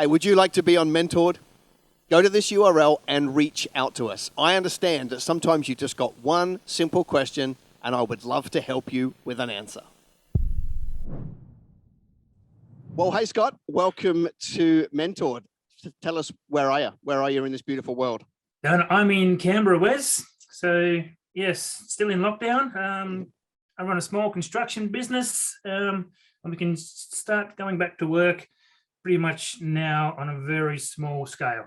Hey, would you like to be on Mentored? Go to this URL and reach out to us. I understand that sometimes you just got one simple question, and I would love to help you with an answer. Well, hey, Scott, welcome to Mentored. Tell us, where are you? Where are you in this beautiful world? I'm in Canberra, Wes. So, yes, still in lockdown. I run a small construction business, and we can start going back to work pretty much now on a very small scale.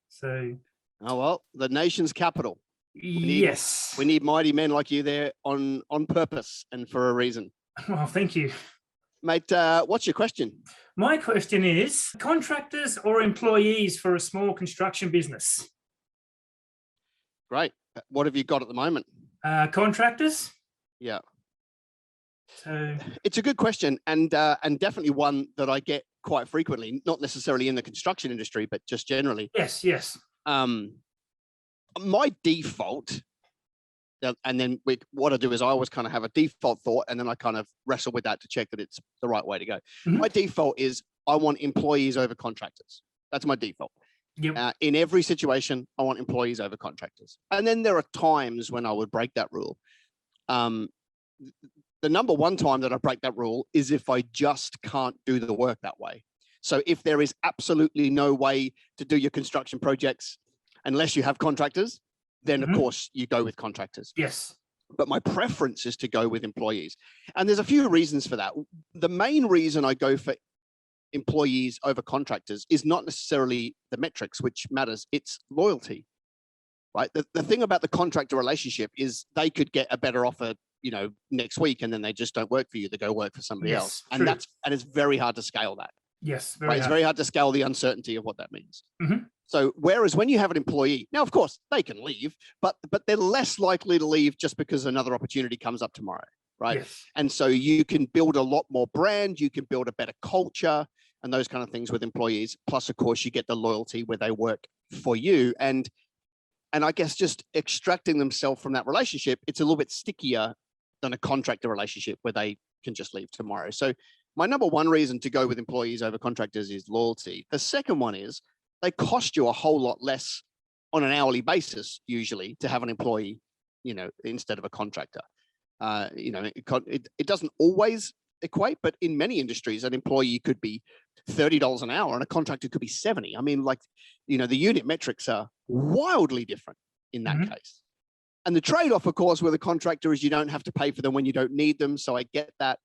So, oh, well, the nation's capital. Yes. We need mighty men like you there on purpose and for a reason. Well, thank you. Mate, what's your question? My question is, contractors or employees for a small construction business? Great. What have you got at the moment? Contractors. Yeah. So it's a good question, and definitely one that I get quite frequently, not necessarily in the construction industry, but just generally. Yes. My default, and then what I do is I always kind of have a default thought, and then I kind of wrestle with that to check that it's the right way to go. Mm-hmm. My default is I want employees over contractors. That's my default. Yep. In every situation, I want employees over contractors. And then there are times when I would break that rule. The number one time that I break that rule is if I just can't do the work that way. So if there is absolutely no way to do your construction projects unless you have contractors, then of course you go with contractors. Yes. But my preference is to go with employees. And there's a few reasons for that. The main reason I go for employees over contractors is not necessarily the metrics, which matters. It's loyalty, right? The thing about the contractor relationship is they could get a better offer, next week, and then they just don't work for you. They go work for somebody else. True. And it's very hard to scale that. Yes. It's very hard to scale the uncertainty of what that means. Mm-hmm. So whereas when you have an employee, now, of course, they can leave, but they're less likely to leave just because another opportunity comes up tomorrow, right? Yes. And so you can build a lot more brand, you can build a better culture and those kind of things with employees. Plus, of course, you get the loyalty where they work for you. And I guess just extracting themselves from that relationship, it's a little bit stickier than a contractor relationship where they can just leave tomorrow. So my number one reason to go with employees over contractors is loyalty. The second one is they cost you a whole lot less on an hourly basis, usually, to have an employee, instead of a contractor. It doesn't always equate, but in many industries, an employee could be $30 an hour and a contractor could be 70. I mean, the unit metrics are wildly different in that case. And the trade-off, of course, with a contractor is you don't have to pay for them when you don't need them. So I get that.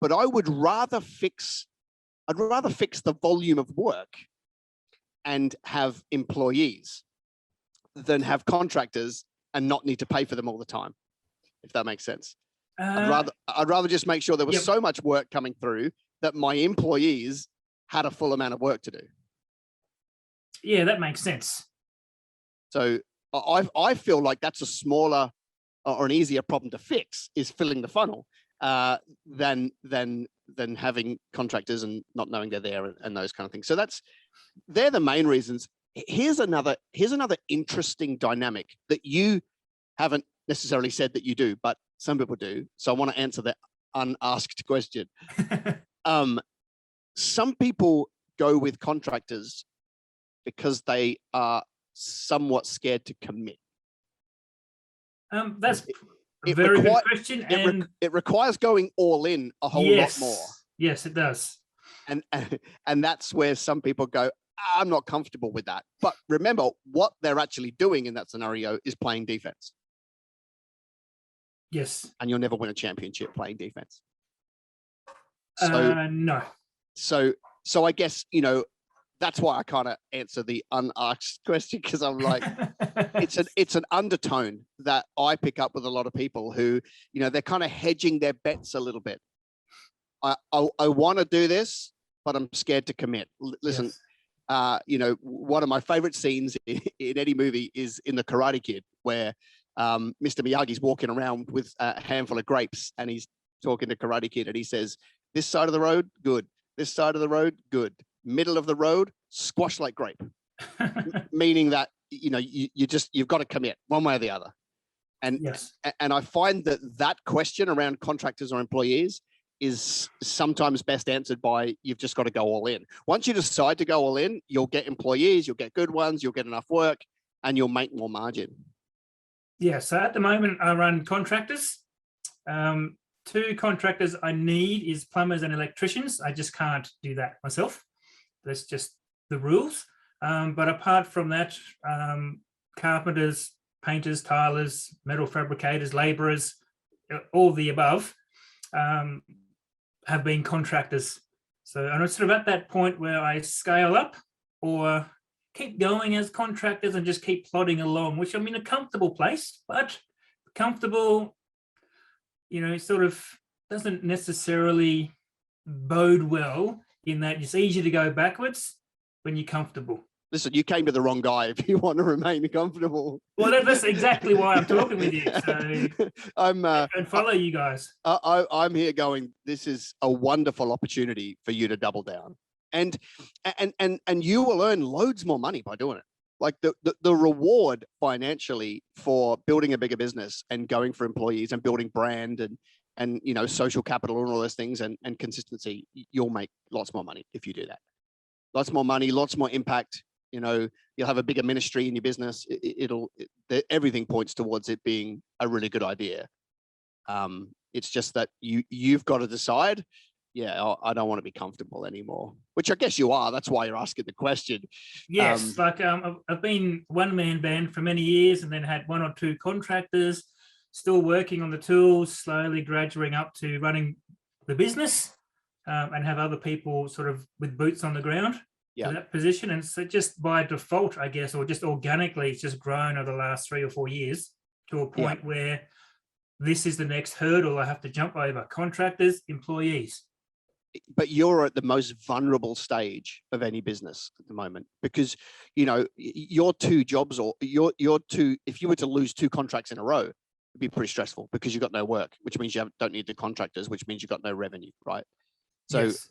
But I would rather fix the volume of work and have employees than have contractors and not need to pay for them all the time, if that makes sense. I'd rather just make sure there was so much work coming through that my employees had a full amount of work to do. Yeah, that makes sense. So I feel like that's a smaller or an easier problem to fix, is filling the funnel, than having contractors and not knowing they're there and those kind of things. So they're the main reasons. Here's another interesting dynamic that you haven't necessarily said that you do, but some people do. So I want to answer the unasked question. Some people go with contractors because they are somewhat scared to commit. That's a very good question. It requires going all in a whole lot more. Yes, it does. And that's where some people go, I'm not comfortable with that. But remember, what they're actually doing in that scenario is playing defense. Yes. And you'll never win a championship playing defense. No. So I guess, that's why I kind of answer the unasked question, because I'm like, it's an undertone that I pick up with a lot of people who, they're kind of hedging their bets a little bit. I want to do this, but I'm scared to commit. Listen, yes. One of my favorite scenes in any movie is in The Karate Kid, where Mr. Miyagi's walking around with a handful of grapes and he's talking to Karate Kid and he says, this side of the road, good. This side of the road, good. Middle of the road, squash like grape. Meaning that, you've got to commit one way or the other. And, yes. And I find that question around contractors or employees is sometimes best answered by you've just got to go all in. Once you decide to go all in, you'll get employees, you'll get good ones, you'll get enough work, and you'll make more margin. Yeah, so at the moment I run contractors. 2 contractors I need is plumbers and electricians. I just can't do that myself. That's just the rules. But apart from that, carpenters, painters, tilers, metal fabricators, laborers, all of the above have been contractors. So I'm sort of at that point where I scale up or keep going as contractors and just keep plodding along, which I'm in a comfortable place, but comfortable, sort of doesn't necessarily bode well in that it's easy to go backwards when you're comfortable. Listen, you came to the wrong guy if you want to remain comfortable. Well, that's exactly why I'm talking with you. So and follow you guys. I'm here going, this is a wonderful opportunity for you to double down. And you will earn loads more money by doing it. Like the reward financially for building a bigger business and going for employees and building brand and social capital and all those things and consistency, you'll make lots more money if you do that. Lots more money, lots more impact. You'll have a bigger ministry in your business. Everything points towards it being a really good idea. It's just that you've got to decide, I don't want to be comfortable anymore, which I guess you are. That's why you're asking the question. Yes, I've been one-man band for many years and then had 1 or 2 contractors, still working on the tools, slowly graduating up to running the business and have other people sort of with boots on the ground. To that position. And so just by default, I guess, or just organically, it's just grown over the last 3 or 4 years to a point where this is the next hurdle I have to jump over: contractors, employees. But you're at the most vulnerable stage of any business at the moment, because your 2 jobs or your 2, if you were to lose 2 contracts in a row, it'd be pretty stressful because you've got no work, which means you don't need the contractors, which means you've got no revenue, right?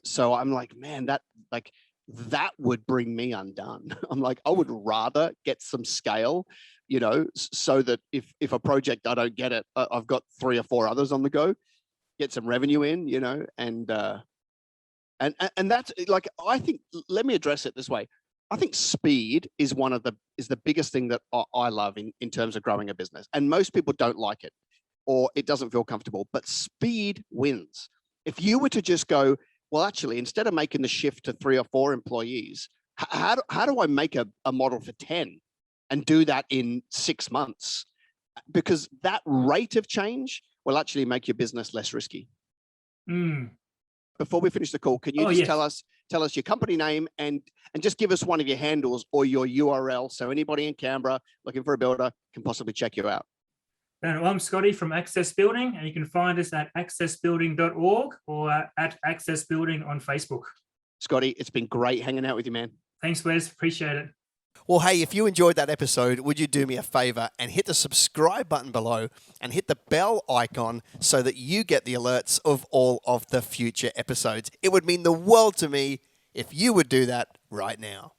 So I'm like, man, that would bring me undone. I'm like, I would rather get some scale, so that if a project I don't get it, I've got 3 or 4 others on the go, get some revenue in, and that's like, I think, let me address it this way. I think speed is the biggest thing that I love in terms of growing a business. And most people don't like it, or it doesn't feel comfortable, but speed wins. If you were to just go, well, actually, instead of making the shift to 3 or 4 employees, how do I make a model for 10 and do that in 6 months? Because that rate of change will actually make your business less risky. Before we finish the call, can you just tell us your company name and just give us one of your handles or your URL so anybody in Canberra looking for a builder can possibly check you out? I'm Scotty from Access Building, and you can find us at accessbuilding.org or at Access Building on Facebook. Scotty, it's been great hanging out with you, man. Thanks, Wes. Appreciate it. Well, hey, if you enjoyed that episode, would you do me a favor and hit the subscribe button below and hit the bell icon so that you get the alerts of all of the future episodes? It would mean the world to me if you would do that right now.